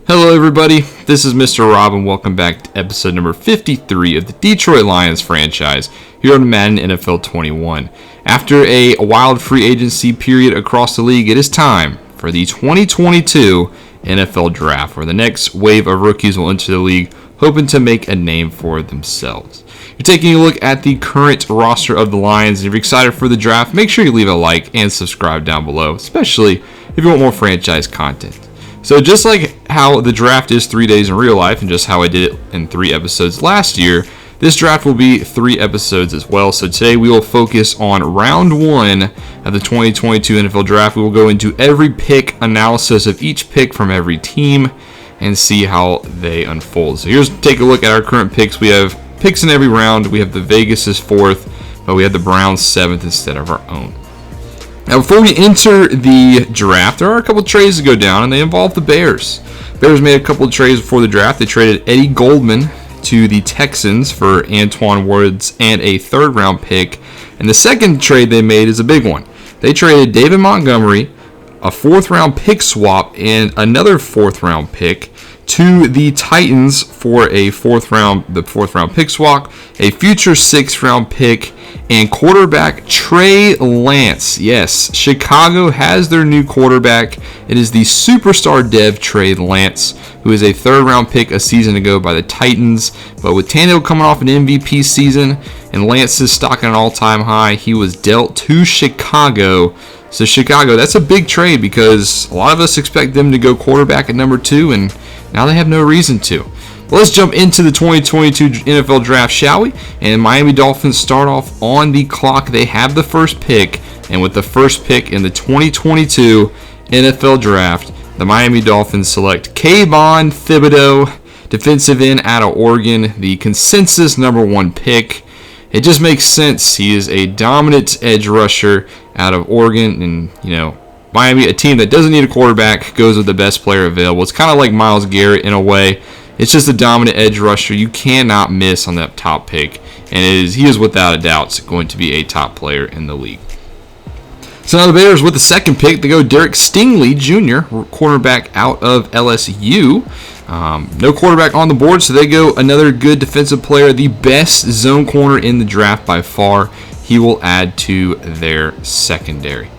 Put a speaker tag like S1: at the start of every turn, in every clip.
S1: Hello everybody, this is Mr. Rob and welcome back to episode number 53 of the Detroit Lions franchise here on Madden NFL 21. After a wild free agency period across the league, it is time for the 2022 NFL Draft, where the next wave of rookies will enter the league hoping to make a name for themselves. You're taking a look at the current roster of the Lions, and if you're excited for the draft, make sure you leave a like and subscribe down below, especially if you want more franchise content. So just like how the draft is 3 days in real life and just how I did it in 3 episodes last year, this draft will be 3 episodes as well. So today we will focus on round 1 of the 2022 NFL Draft. We will go into every pick analysis of each pick from every team and see how they unfold. So here's take a look at our current picks. We have picks in every round. We have the Vegas as 4th, but we have the Browns 7th instead of our own. Now, before we enter the draft, there are a couple of trades to go down, and they involve the Bears. Bears made a couple of trades before the draft. They traded Eddie Goldman to the Texans for Antoine Woods and a 3rd-round pick. And the second trade they made is a big one. They traded David Montgomery, a 4th-round pick swap, and another 4th-round pick to the Titans for a 4th-round pick swap, a future 6th-round pick, and quarterback Trey Lance. Yes, Chicago has their new quarterback. It is the superstar dev Trey Lance, who is a 3rd-round pick a season ago by the Titans. But with Tannehill coming off an MVP season and Lance's stock at an all-time high, he was dealt to Chicago. So Chicago, that's a big trade because a lot of us expect them to go quarterback at number 2, and now they have no reason to. Well, let's jump into the 2022 NFL Draft, shall we? And Miami Dolphins start off on the clock. They have the first pick, and with the first pick in the 2022 NFL Draft, the Miami Dolphins select Kayvon Thibodeaux, defensive end out of Oregon, the consensus number 1 pick. It just makes sense. He is a dominant edge rusher out of Oregon, and Miami, a team that doesn't need a quarterback, goes with the best player available. It's kind of like Myles Garrett in a way. It's just a dominant edge rusher. You cannot miss on that top pick, and he is without a doubt going to be a top player in the league. So now the Bears with the second pick, they go Derek Stingley Jr., cornerback out of LSU. No quarterback on the board, so they go another good defensive player, the best zone corner in the draft by far. He will add to their secondary.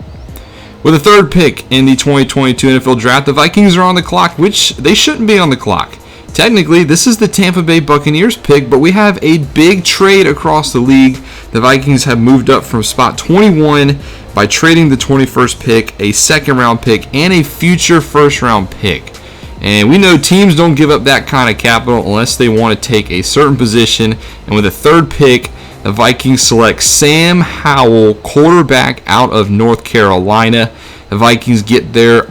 S1: With the 3rd pick in the 2022 NFL Draft, the Vikings are on the clock, which they shouldn't be on the clock. Technically, this is the Tampa Bay Buccaneers pick, but we have a big trade across the league. The Vikings have moved up from spot 21 by trading the 21st pick, a 2nd-round pick, and a future 1st-round pick. And we know teams don't give up that kind of capital unless they want to take a certain position. And with the 3rd pick, the Vikings select Sam Howell, quarterback out of North Carolina. The Vikings get their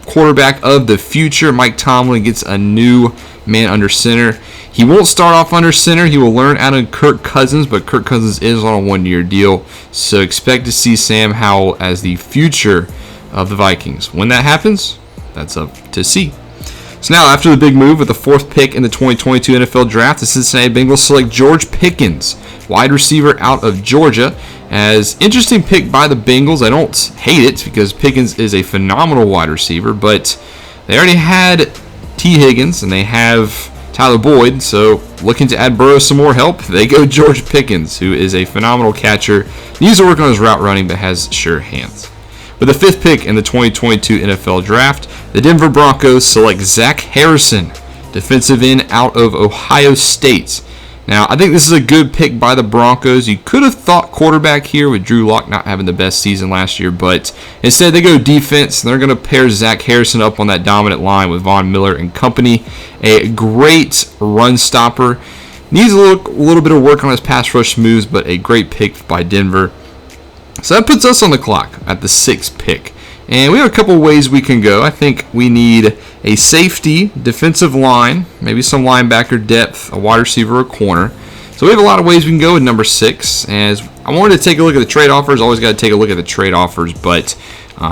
S1: quarterback of the future. Mike Tomlin gets a new man under center. He won't start off under center. He will learn out of Kirk Cousins, but Kirk Cousins is on a 1-year deal. So expect to see Sam Howell as the future of the Vikings. When that happens, that's up to see. So now, after the big move with the 4th pick in the 2022 NFL Draft, the Cincinnati Bengals select George Pickens, wide receiver out of Georgia. As interesting pick by the Bengals. I don't hate it because Pickens is a phenomenal wide receiver, but they already had T. Higgins and they have Tyler Boyd, so looking to add Burrow some more help, they go George Pickens, who is a phenomenal catcher. Needs to work on his route running, but has sure hands. With the 5th pick in the 2022 NFL Draft, the Denver Broncos select Zach Harrison, defensive end out of Ohio State. Now, I think this is a good pick by the Broncos. You could have thought quarterback here with Drew Lock not having the best season last year, but instead they go defense, and they're going to pair Zach Harrison up on that dominant line with Von Miller and company. A great run stopper. Needs a little bit of work on his pass rush moves, but a great pick by Denver. So that puts us on the clock at the 6th pick. And we have a couple ways we can go. I think we need a safety, defensive line, maybe some linebacker depth, a wide receiver, a corner. So we have a lot of ways we can go with number 6. As I wanted to take a look at the trade offers. Always got to take a look at the trade offers, but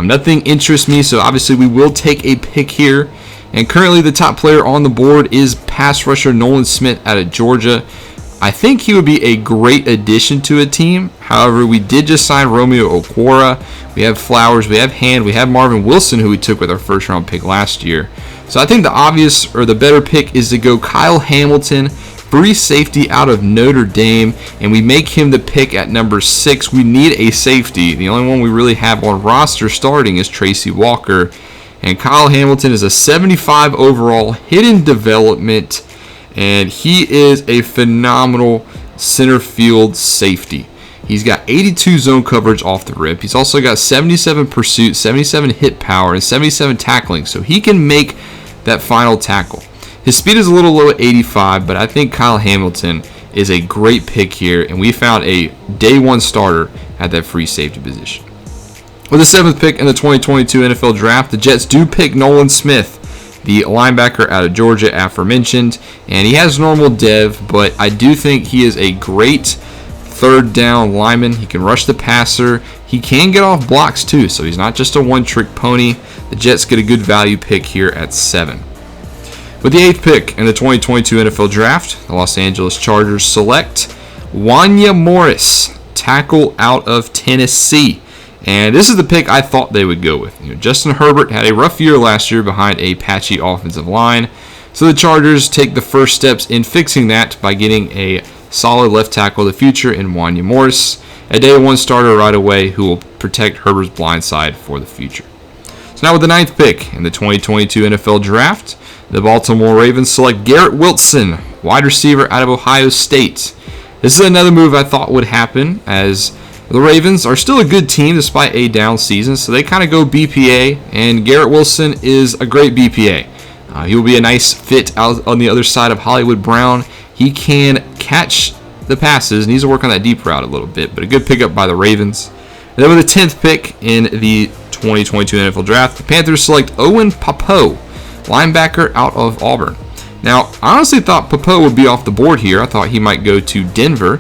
S1: nothing interests me. So obviously we will take a pick here. And currently the top player on the board is pass rusher Nolan Smith out of Georgia. I think he would be a great addition to a team. However, we did just sign Romeo Okwara. We have Flowers, we have Hand, we have Marvin Wilson, who we took with our first round pick last year. So I think the obvious or the better pick is to go Kyle Hamilton, free safety out of Notre Dame, and we make him the pick at number 6. We need a safety. The only one we really have on roster starting is Tracy Walker. And Kyle Hamilton is a 75 overall, hidden development, and he is a phenomenal center field safety. He's got 82 zone coverage off the rip. He's also got 77 pursuit, 77 hit power, and 77 tackling, so he can make that final tackle. His speed is a little low at 85, but I think Kyle Hamilton is a great pick here, and we found a day one starter at that free safety position. With the 7th pick in the 2022 NFL Draft, the Jets do pick Nolan Smith, the linebacker out of Georgia, aforementioned, and he has normal dev, but I do think he is a great third down lineman. He can rush the passer. He can get off blocks too, so he's not just a one-trick pony. The Jets get a good value pick here at 7. With the 8th pick in the 2022 NFL Draft, the Los Angeles Chargers select Wanya Morris, tackle out of Tennessee. And this is the pick I thought they would go with. Justin Herbert had a rough year last year behind a patchy offensive line, so the Chargers take the first steps in fixing that by getting a solid left tackle of the future in Wanya Morris, a day one starter right away who will protect Herbert's blind side for the future. So now with the 9th pick in the 2022 NFL Draft, the Baltimore Ravens select Garrett Wilson, wide receiver out of Ohio State. This is another move I thought would happen, as the Ravens are still a good team despite a down season, so they kind of go BPA, and Garrett Wilson is a great BPA. He will be a nice fit out on the other side of Hollywood Brown. He can catch the passes, needs to work on that deep route a little bit, but a good pickup by the Ravens. And then with the 10th pick in the 2022 NFL Draft, the Panthers select Owen Pappoe, linebacker out of Auburn. Now, I honestly thought Pappoe would be off the board here. I thought he might go to Denver,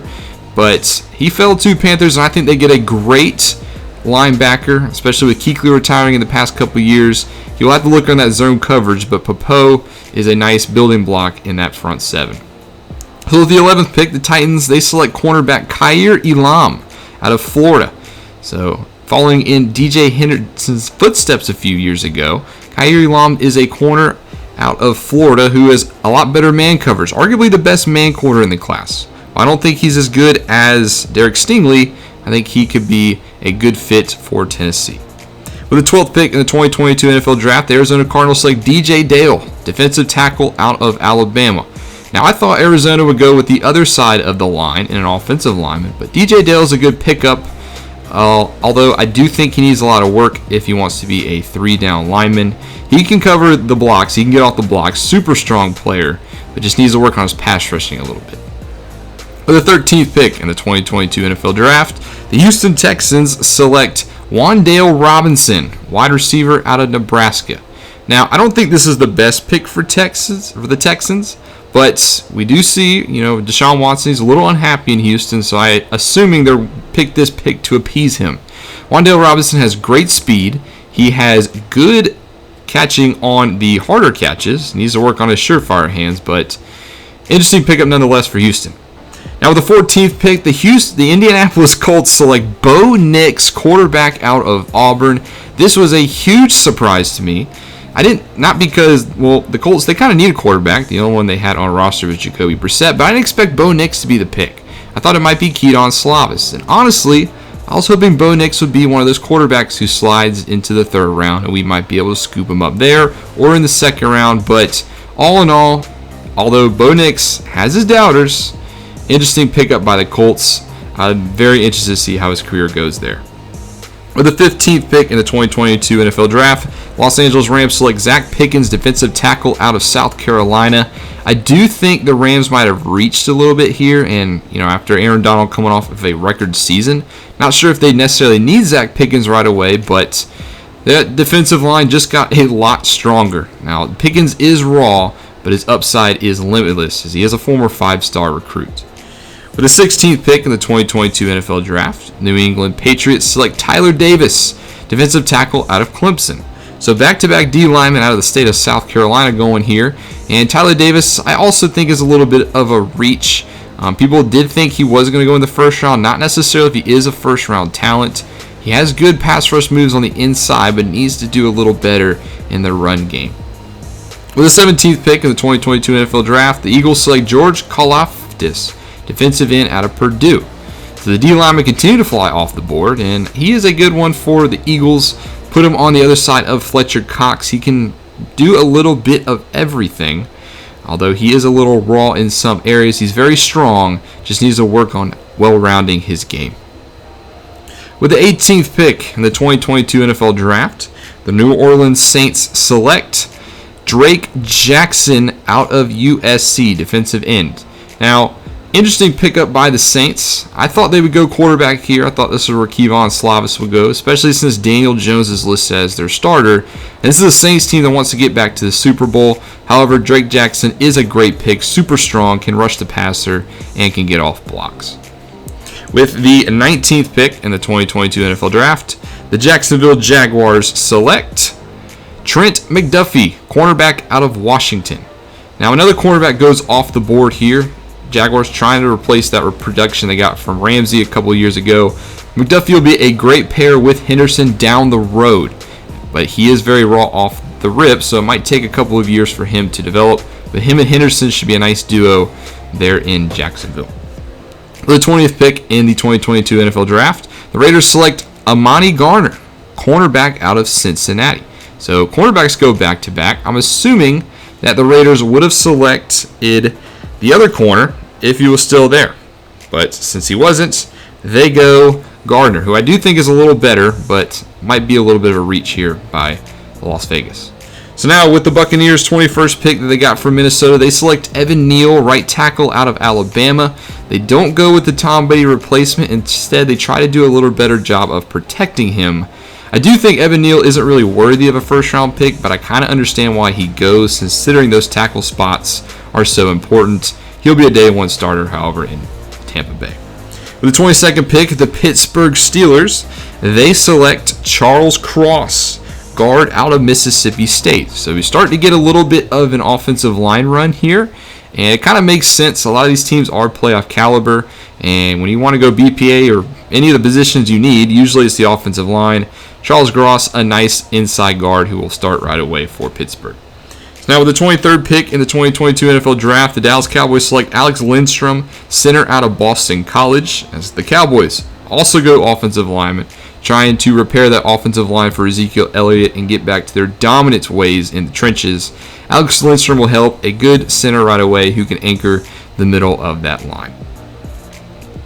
S1: but he fell to Panthers, and I think they get a great linebacker, especially with Kuechly retiring in the past couple years. You'll have to look on that zone coverage, but Pappoe is a nice building block in that front 7. So with the 11th pick, the Titans, they select cornerback Kaiir Elam out of Florida. So following in DJ Henderson's footsteps a few years ago, Kaiir Elam is a corner out of Florida who has a lot better man coverage, arguably the best man corner in the class. While I don't think he's as good as Derek Stingley, I think he could be a good fit for Tennessee. With the 12th pick in the 2022 NFL Draft, the Arizona Cardinals select DJ Dale, defensive tackle out of Alabama. Now, I thought Arizona would go with the other side of the line in an offensive lineman, but DJ Dale is a good pickup, although I do think he needs a lot of work if he wants to be a 3-down lineman. He can cover the blocks, he can get off the blocks, super strong player, but just needs to work on his pass rushing a little bit. With the 13th pick in the 2022 NFL Draft, the Houston Texans select Wan'Dale Robinson, wide receiver out of Nebraska. Now, I don't think this is the best pick for the Texans, but we do see, Deshaun Watson is a little unhappy in Houston, so I'm assuming they'll pick this pick to appease him. Wan'Dale Robinson has great speed. He has good catching on the harder catches. Needs to work on his surefire hands, but interesting pickup nonetheless for Houston. Now with the 14th pick, the Indianapolis Colts select Bo Nix, quarterback out of Auburn. This was a huge surprise to me. Not because the Colts, they kind of need a quarterback. The only one they had on roster was Jacoby Brissett, but I didn't expect Bo Nix to be the pick. I thought it might be Keaton Slavis. And honestly, I was hoping Bo Nix would be one of those quarterbacks who slides into the 3rd round, and we might be able to scoop him up there or in the 2nd round. But all in all, although Bo Nix has his doubters, interesting pickup by the Colts. I'm very interested to see how his career goes there. With the 15th pick in the 2022 NFL Draft, Los Angeles Rams select Zach Pickens, defensive tackle out of South Carolina. I do think the Rams might have reached a little bit here, and after Aaron Donald coming off of a record season, not sure if they necessarily need Zach Pickens right away, but that defensive line just got a lot stronger. Now, Pickens is raw, but his upside is limitless, as he is a former 5-star recruit. With the 16th pick in the 2022 NFL Draft, New England Patriots select Tyler Davis, defensive tackle out of Clemson. So back-to-back D lineman out of the state of South Carolina going here. And Tyler Davis, I also think, is a little bit of a reach. People did think he was going to go in the first round, not necessarily if he is a first-round talent. He has good pass rush moves on the inside, but needs to do a little better in the run game. With the 17th pick in the 2022 NFL Draft, the Eagles select George Karlaftis, defensive end out of Purdue. So the D linemen continue to fly off the board, and he is a good one for the Eagles. Put him on the other side of Fletcher Cox. He can do a little bit of everything. Although he is a little raw in some areas, he's very strong, just needs to work on well-rounding his game. With the 18th pick in the 2022 NFL Draft, the New Orleans Saints select Drake Jackson out of USC, defensive end. Now, interesting pickup by the Saints. I thought they would go quarterback here. I thought this is where Kevon Slavis would go, especially since Daniel Jones is listed as their starter. And this is a Saints team that wants to get back to the Super Bowl. However, Drake Jackson is a great pick, super strong, can rush the passer, and can get off blocks. With the 19th pick in the 2022 NFL Draft, the Jacksonville Jaguars select Trent McDuffie, cornerback out of Washington. Now, another cornerback goes off the board here. Jaguars trying to replace that production they got from Ramsey a couple of years ago. McDuffie will be a great pair with Henderson down the road, but he is very raw off the rip, so it might take a couple of years for him to develop. But him and Henderson should be a nice duo there in Jacksonville. For the 20th pick in the 2022 NFL Draft, the Raiders select Amani Garner, cornerback out of Cincinnati. So cornerbacks go back-to-back. I'm assuming that the Raiders would have selected the other corner if he was still there. But since he wasn't, they go Gardner, who I do think is a little better, but might be a little bit of a reach here by Las Vegas. So now with the Buccaneers' 21st pick that they got from Minnesota, they select Evan Neal, right tackle out of Alabama. They don't go with the Tom Brady replacement. Instead, they try to do a little better job of protecting him. I do think Evan Neal isn't really worthy of a first-round pick, but I kind of understand why he goes, considering those tackle spots are so important. He'll be a day one starter, however, in Tampa Bay. With the 22nd pick, the Pittsburgh Steelers, they select Charles Cross, guard out of Mississippi State. So we start to get a little bit of an offensive line run here, and it kind of makes sense. A lot of these teams are playoff caliber, and when you want to go BPA or any of the positions you need, usually it's the offensive line. Charles Cross, a nice inside guard who will start right away for Pittsburgh. So now with the 23rd pick in the 2022 NFL Draft, the Dallas Cowboys select Alex Lindstrom, center out of Boston College, as the Cowboys also go offensive lineman, trying to repair that offensive line for Ezekiel Elliott and get back to their dominant ways in the trenches. Alex Lindstrom will help, a good center right away who can anchor the middle of that line.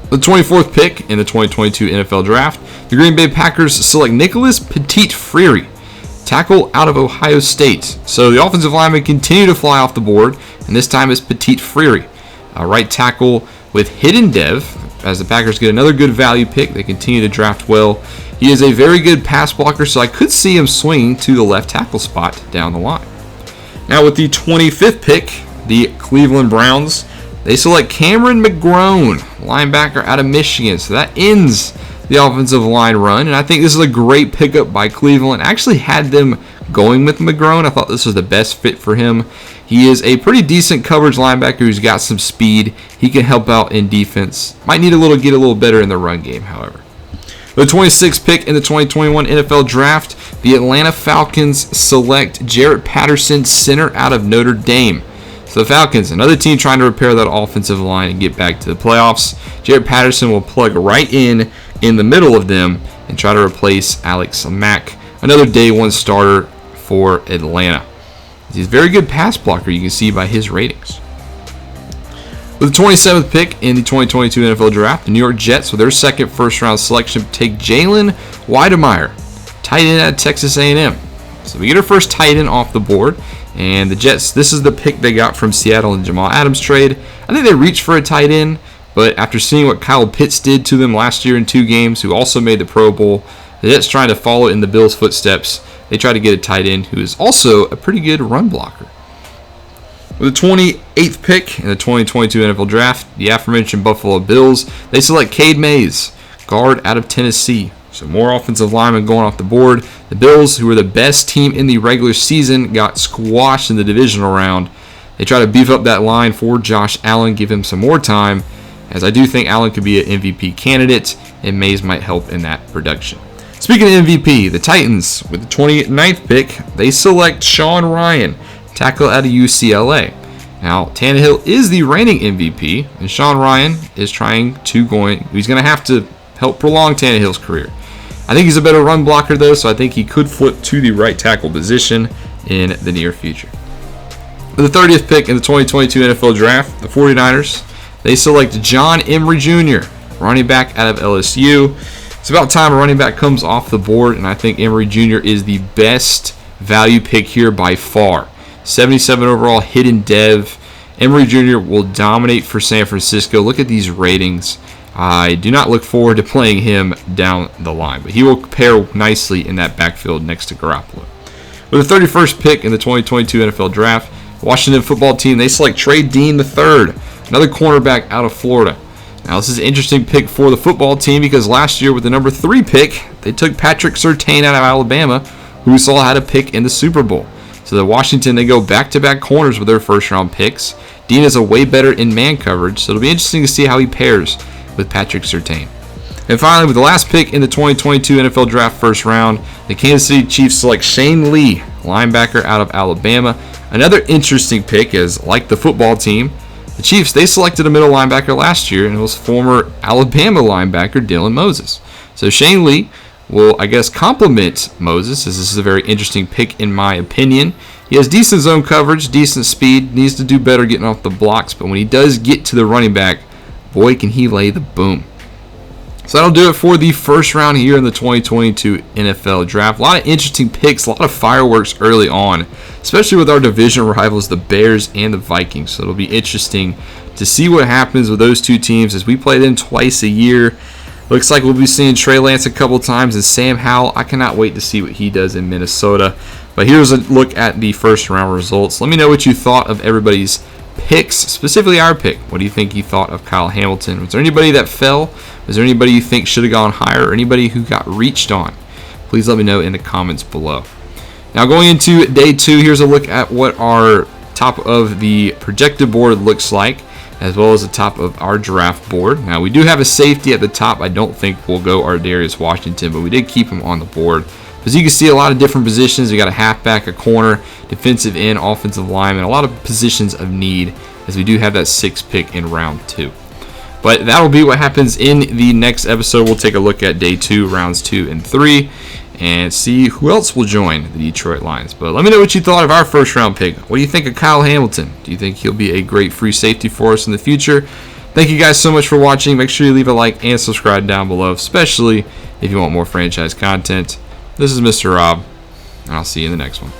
S1: The 24th pick in the 2022 NFL Draft, the Green Bay Packers select Nicholas Petit-Frere, tackle out of Ohio State. So the offensive linemen continue to fly off the board, and this time it's Petit-Frere, a right tackle with hidden dev. As the Packers get another good value pick, they continue to draft well. He is a very good pass blocker, so I could see him swinging to the left tackle spot down the line. Now with the 25th pick, the Cleveland Browns, they select Cameron McGrone, linebacker out of Michigan. So that ends the offensive line run, and I think this is a great pickup by Cleveland. I actually had them going with McGrone. I thought this was the best fit for him. He is a pretty decent coverage linebacker who's got some speed. He can help out in defense. Might need get a little better in the run game, however. The 26th pick in the 2021 NFL Draft, the Atlanta Falcons select Jarrett Patterson, center out of Notre Dame. So the Falcons, another team trying to repair that offensive line and get back to the playoffs. Jarrett Patterson will plug right in the middle of them and try to replace Alex Mack, another day one starter for Atlanta. He's a very good pass blocker, you can see by his ratings. With the 27th pick in the 2022 NFL Draft, the New York Jets, with their second first-round selection, take Jalen Weidemeyer, tight end at Texas A&M. So we get our first tight end off the board, and the Jets, this is the pick they got from Seattle in Jamal Adams trade. I think they reached for a tight end, but after seeing what Kyle Pitts did to them last year in 2 games, who also made the Pro Bowl, the Jets trying to follow in the Bills' footsteps. They try to get a tight end who is also a pretty good run blocker. With the 28th pick in the 2022 NFL Draft, the aforementioned Buffalo Bills, they select Cade Mays, guard out of Tennessee. So more offensive linemen going off the board. The Bills, who were the best team in the regular season, got squashed in the divisional round. They try to beef up that line for Josh Allen, give him some more time. as I do think Allen could be an MVP candidate, and Mays might help in that production. Speaking of MVP, the Titans, with the 29th pick, they select Sean Rhyan, tackle out of UCLA. Now, Tannehill is the reigning MVP, and Sean Rhyan is he's going to have to help prolong Tannehill's career. I think he's a better run blocker, though, so I think he could flip to the right tackle position in the near future. With the 30th pick in the 2022 NFL Draft, the 49ers, they select John Emery Jr., running back out of LSU. It's about time a running back comes off the board, and I think Emery Jr. is the best value pick here by far. 77 overall, hidden dev. Emery Jr. will dominate for San Francisco. Look at these ratings. I do not look forward to playing him down the line, but he will pair nicely in that backfield next to Garoppolo. With the 31st pick in the 2022 NFL Draft, Washington football team, they select Trey Dean III, another cornerback out of Florida. Now, this is an interesting pick for the football team because last year with the number 3 pick, they took Patrick Surtain out of Alabama, who we saw had a pick in the Super Bowl. So the Washington, they go back-to-back corners with their first-round picks. Dean is a way better in man coverage, so it'll be interesting to see how he pairs with Patrick Surtain. And finally, with the last pick in the 2022 NFL Draft first round, the Kansas City Chiefs select Shane Lee, linebacker out of Alabama. Another interesting pick is, like the football team, the Chiefs, they selected a middle linebacker last year, and it was former Alabama linebacker Dylan Moses. So Shane Lee will, I guess, complement Moses, as this is a very interesting pick in my opinion. He has decent zone coverage, decent speed, needs to do better getting off the blocks, but when he does get to the running back, boy, can he lay the boom. So that'll do it for the first round here in the 2022 NFL Draft. A lot of interesting picks, a lot of fireworks early on, especially with our division rivals, the Bears and the Vikings. So it'll be interesting to see what happens with those two teams as we play them twice a year. Looks like we'll be seeing Trey Lance a couple times and Sam Howell. I cannot wait to see what he does in Minnesota. But here's a look at the first round results. Let me know what you thought of everybody's picks, specifically our pick. What do you think you thought of Kyle Hamilton? Was there anybody that fell? Was there anybody you think should have gone higher, or anybody who got reached on? Please let me know in the comments below. Now going into day 2, here's a look at what our top of the projected board looks like, as well as the top of our draft board. Now we do have a safety at the top. I don't think we'll go Darius Washington, but we did keep him on the board. As you can see, a lot of different positions. We got a halfback, a corner, defensive end, offensive lineman, a lot of positions of need, as we do have that 6th pick in round 2. But that'll be what happens in the next episode. We'll take a look at day 2, rounds 2 and 3, and see who else will join the Detroit Lions. But let me know what you thought of our first round pick. What do you think of Kyle Hamilton? Do you think he'll be a great free safety for us in the future? Thank you guys so much for watching. Make sure you leave a like and subscribe down below, especially if you want more franchise content. This is Mr. Rob, and I'll see you in the next one.